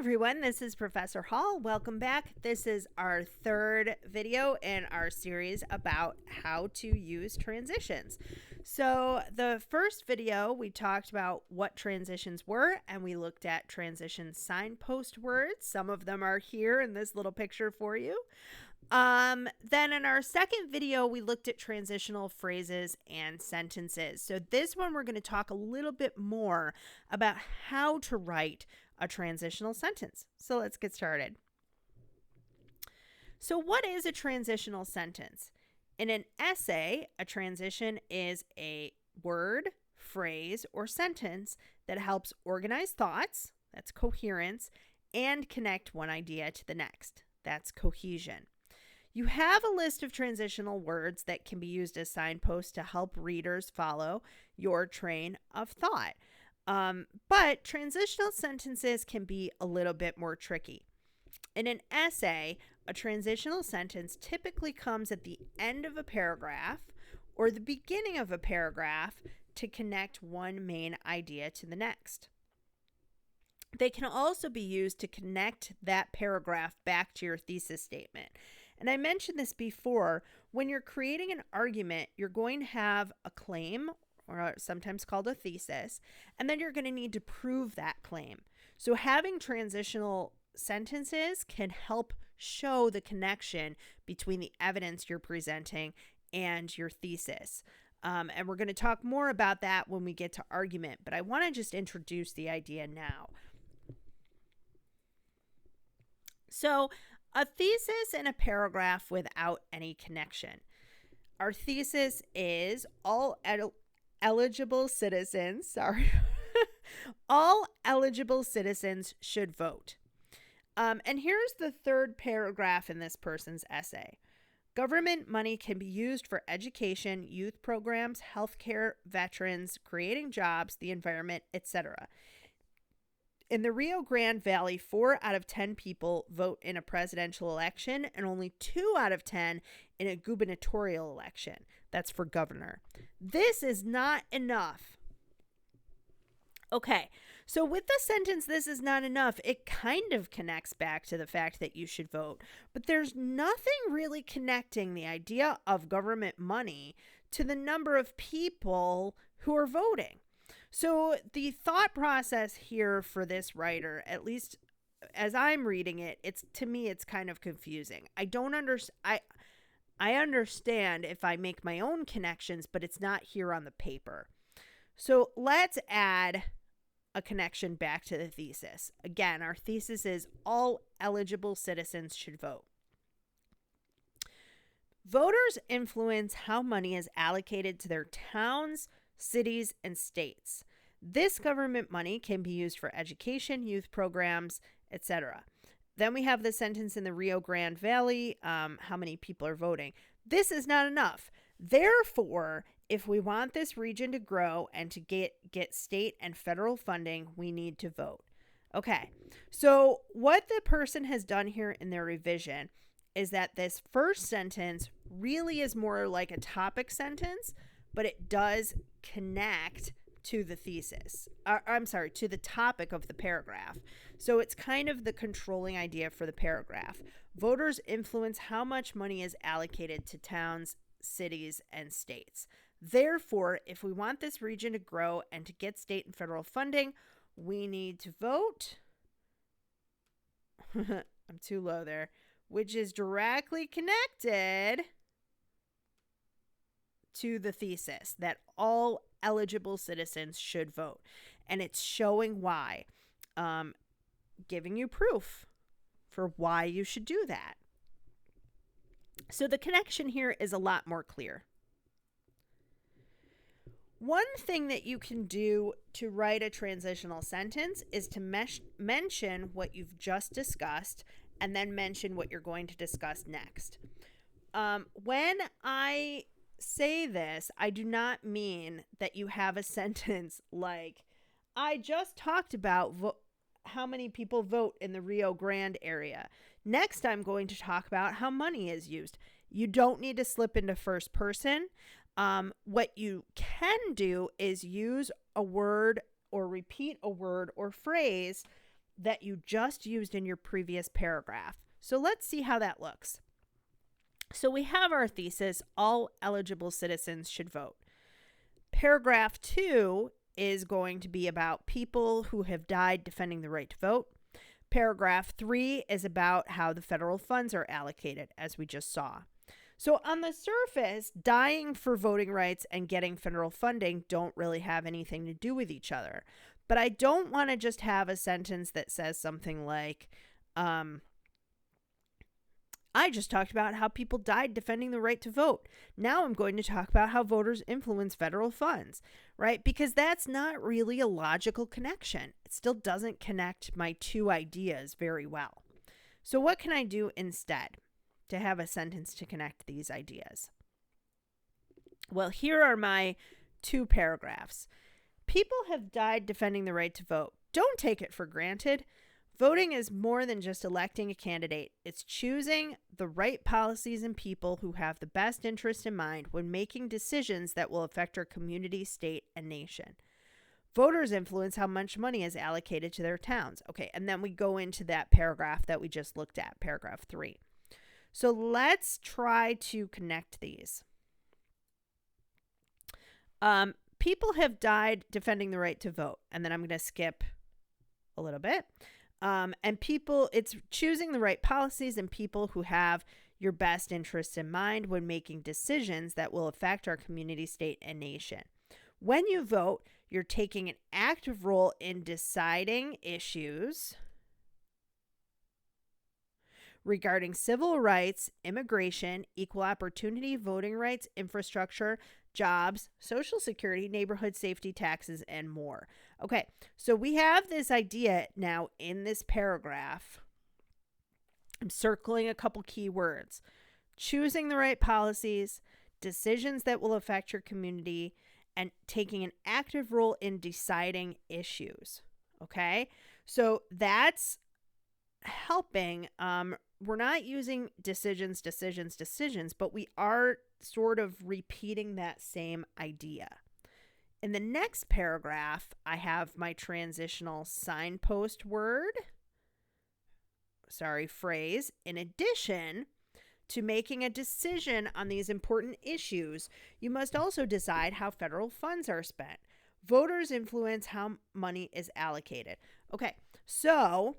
everyone, this is Professor Hall. Welcome back. This is our third video in our series about how to use transitions. So the first video, we talked about what transitions were, and we looked at transition signpost words. Some of them are here in this little picture for you. Then in our second video, we looked at transitional phrases and sentences. So this one, we're going to talk a little bit more about how to write a transitional sentence. So let's get started. So what is a transitional sentence? In an essay, a transition is a word, phrase, or sentence that helps organize thoughts, that's coherence, and connect one idea to the next, that's cohesion. You have a list of transitional words that can be used as signposts to help readers follow your train of thought. But transitional sentences can be a little bit more tricky. In an essay, a transitional sentence typically comes at the end of a paragraph or the beginning of a paragraph to connect one main idea to the next. They can also be used to connect that paragraph back to your thesis statement. And I mentioned this before, when you're creating an argument, you're going to have a claim, or sometimes called a thesis, and then you're going to need to prove that claim. So having transitional sentences can help show the connection between the evidence you're presenting and your thesis. And we're going to talk more about that when we get to argument, but I want to just introduce the idea now. So a thesis in a paragraph without any connection. Our thesis is all eligible citizens, all eligible citizens should vote. And here's the third paragraph in this person's essay. Government money can be used for education, youth programs, healthcare, veterans, creating jobs, the environment, etc. In the Rio Grande Valley, 4 out of 10 people vote in a presidential election and only 2 out of 10 in a gubernatorial election. That's for governor. This is not enough. Okay, so with the sentence, this is not enough, it kind of connects back to the fact that you should vote, but there's nothing really connecting the idea of government money to the number of people who are voting. So the thought process here for this writer, at least as I'm reading it, to me it's kind of confusing. I understand if I make my own connections, but it's not here on the paper. So let's add a connection back to the thesis. Again, our thesis is all eligible citizens should vote. Voters influence how money is allocated to their towns, cities, and states. This government money can be used for education, youth programs, etc. Then we have the sentence in the Rio Grande Valley, how many people are voting. This is not enough. Therefore, if we want this region to grow and to get state and federal funding, we need to vote. Okay, so what the person has done here in their revision is that this first sentence really is more like a topic sentence, but it does connect to the thesis. To the topic of the paragraph. So it's kind of the controlling idea for the paragraph. Voters influence how much money is allocated to towns, cities, and states. Therefore, if we want this region to grow and to get state and federal funding, we need to vote. I'm too low there. Which is directly connected to the thesis that all eligible citizens should vote. And it's showing why, giving you proof for why you should do that. So the connection here is a lot more clear. One thing that you can do to write a transitional sentence is to mention what you've just discussed and then mention what you're going to discuss next. When I say this, I do not mean that you have a sentence like, I just talked about how many people vote in the Rio Grande area. Next, I'm going to talk about how money is used. You don't need to slip into first person. What you can do is use a word or repeat a word or phrase that you just used in your previous paragraph. So let's see how that looks. So we have our thesis, all eligible citizens should vote. Paragraph 2 is going to be about people who have died defending the right to vote. Paragraph 3 is about how the federal funds are allocated, as we just saw. So on the surface, dying for voting rights and getting federal funding don't really have anything to do with each other. But I don't want to just have a sentence that says something like, I just talked about how people died defending the right to vote. Now I'm going to talk about how voters influence federal funds, right? Because that's not really a logical connection. It still doesn't connect my two ideas very well. So what can I do instead to have a sentence to connect these ideas? Well, here are my two paragraphs. People have died defending the right to vote. Don't take it for granted. Voting is more than just electing a candidate. It's choosing the right policies and people who have the best interest in mind when making decisions that will affect our community, state, and nation. Voters influence how much money is allocated to their towns. Okay, and then we go into that paragraph that we just looked at, paragraph 3. So let's try to connect these. People have died defending the right to vote. And then I'm going to skip a little bit. And people, it's choosing the right policies and people who have your best interests in mind when making decisions that will affect our community, state, and nation. When you vote, you're taking an active role in deciding issues regarding civil rights, immigration, equal opportunity, voting rights, infrastructure, jobs, social security, neighborhood safety, taxes, and more. Okay, so we have this idea now in this paragraph. I'm circling a couple key words. Choosing the right policies, decisions that will affect your community, and taking an active role in deciding issues. Okay, so that's helping. We're not using decisions, but we are sort of repeating that same idea. In the next paragraph, I have my transitional signpost phrase. In addition to making a decision on these important issues, you must also decide how federal funds are spent. Voters influence how money is allocated. Okay, so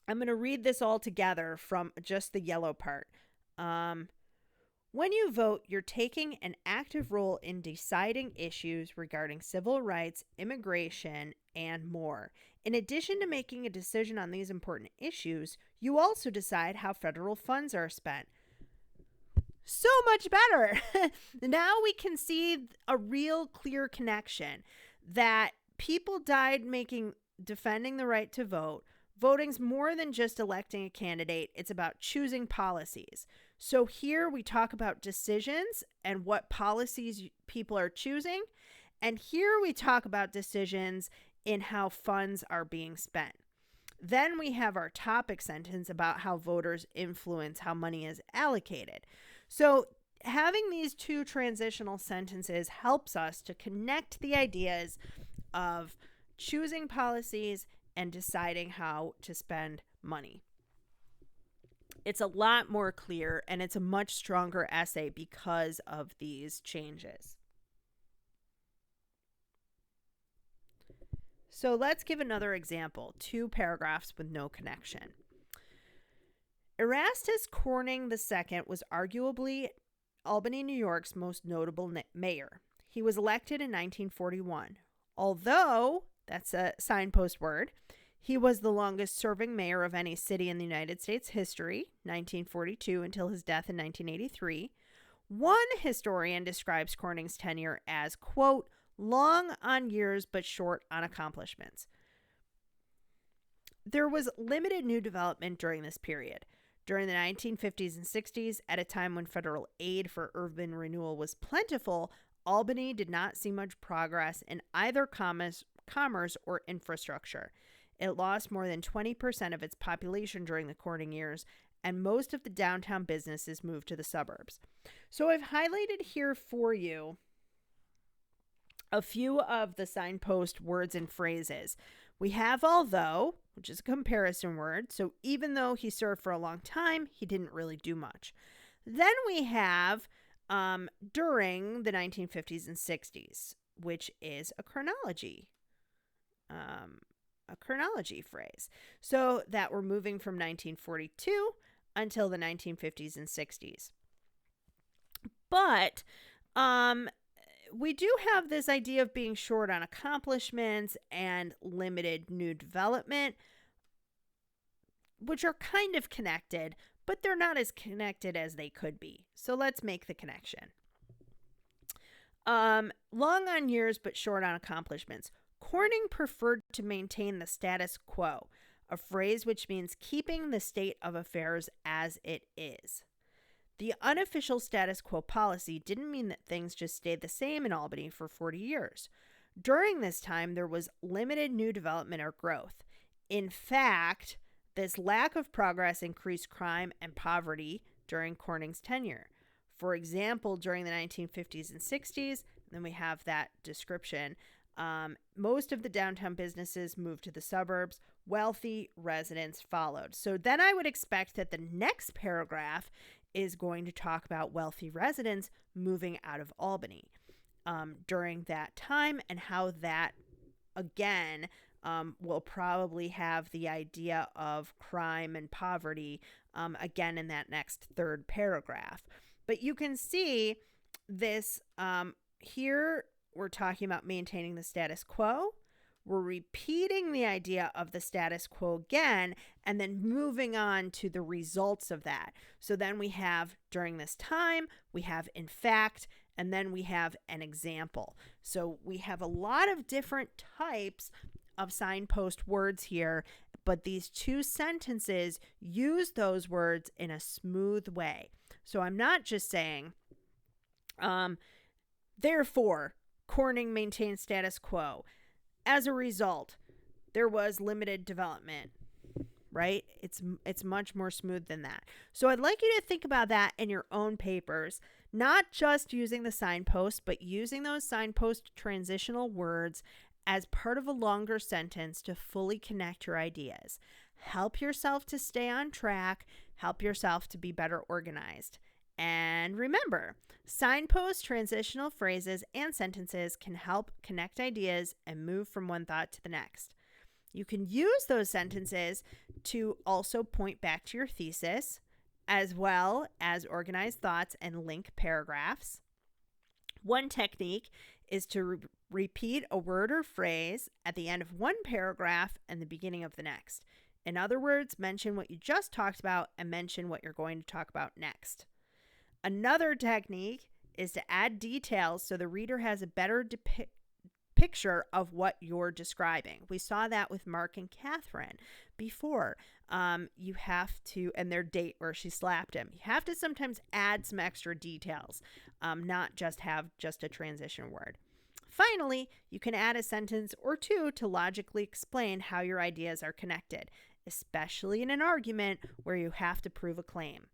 I'm going to read this all together from just the yellow part. When you vote, you're taking an active role in deciding issues regarding civil rights, immigration, and more. In addition to making a decision on these important issues, you also decide how federal funds are spent. So much better. Now we can see a real clear connection that people died defending the right to vote. Voting's more than just electing a candidate. It's about choosing policies. So here we talk about decisions and what policies people are choosing. And here we talk about decisions in how funds are being spent. Then we have our topic sentence about how voters influence how money is allocated. So having these two transitional sentences helps us to connect the ideas of choosing policies and deciding how to spend money. It's a lot more clear and it's a much stronger essay because of these changes. So let's give another example, 2 paragraphs with no connection. Erastus Corning II was arguably Albany, New York's most notable mayor. He was elected in 1941. Although, that's a signpost word, he was the longest serving mayor of any city in the United States history, 1942 until his death in 1983. One historian describes Corning's tenure as, quote, long on years but short on accomplishments. There was limited new development during this period. During the 1950s and 60s, at a time when federal aid for urban renewal was plentiful, Albany did not see much progress in either commerce or infrastructure. It lost more than 20% of its population during the Corning years, and most of the downtown businesses moved to the suburbs. So I've highlighted here for you a few of the signpost words and phrases. We have although, which is a comparison word. So even though he served for a long time, he didn't really do much. Then we have during the 1950s and 60s, which is a chronology. A chronology phrase. So that we're moving from 1942 until the 1950s and 60s. But we do have this idea of being short on accomplishments and limited new development, which are kind of connected, but they're not as connected as they could be. So let's make the connection. Long on years, but short on accomplishments. Corning preferred to maintain the status quo, a phrase which means keeping the state of affairs as it is. The unofficial status quo policy didn't mean that things just stayed the same in Albany for 40 years. During this time, there was limited new development or growth. In fact, this lack of progress increased crime and poverty during Corning's tenure. For example, during the 1950s and 60s, then we have that description, most of the downtown businesses moved to the suburbs. Wealthy residents followed. So then I would expect that the next paragraph is going to talk about wealthy residents moving out of Albany during that time, and how that, again, will probably have the idea of crime and poverty again in that next third paragraph. But you can see this here. We're talking about maintaining the status quo. We're repeating the idea of the status quo again, and then moving on to the results of that. So then we have during this time, we have in fact, and then we have an example. So we have a lot of different types of signpost words here, but these two sentences use those words in a smooth way. So I'm not just saying, therefore, Corning maintained status quo. As a result, there was limited development, right? It's much more smooth than that. So I'd like you to think about that in your own papers, not just using the signpost, but using those signpost transitional words as part of a longer sentence to fully connect your ideas. Help yourself to stay on track. Help yourself to be better organized. And remember, signposts, transitional phrases, and sentences can help connect ideas and move from one thought to the next. You can use those sentences to also point back to your thesis, as well as organize thoughts and link paragraphs. One technique is to repeat a word or phrase at the end of one paragraph and the beginning of the next. In other words, mention what you just talked about and mention what you're going to talk about next. Another technique is to add details so the reader has a better picture of what you're describing. We saw that with Mark and Catherine before. You have to, and their date where she slapped him. You have to sometimes add some extra details, not just have just a transition word. Finally, you can add a sentence or two to logically explain how your ideas are connected, especially in an argument where you have to prove a claim.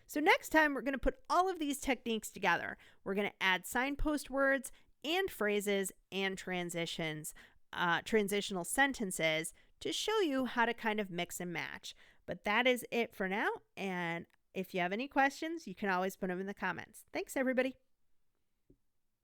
So next time, we're going to put all of these techniques together. We're going to add signpost words and phrases and transitional sentences to show you how to kind of mix and match. But that is it for now. And if you have any questions, you can always put them in the comments. Thanks, everybody.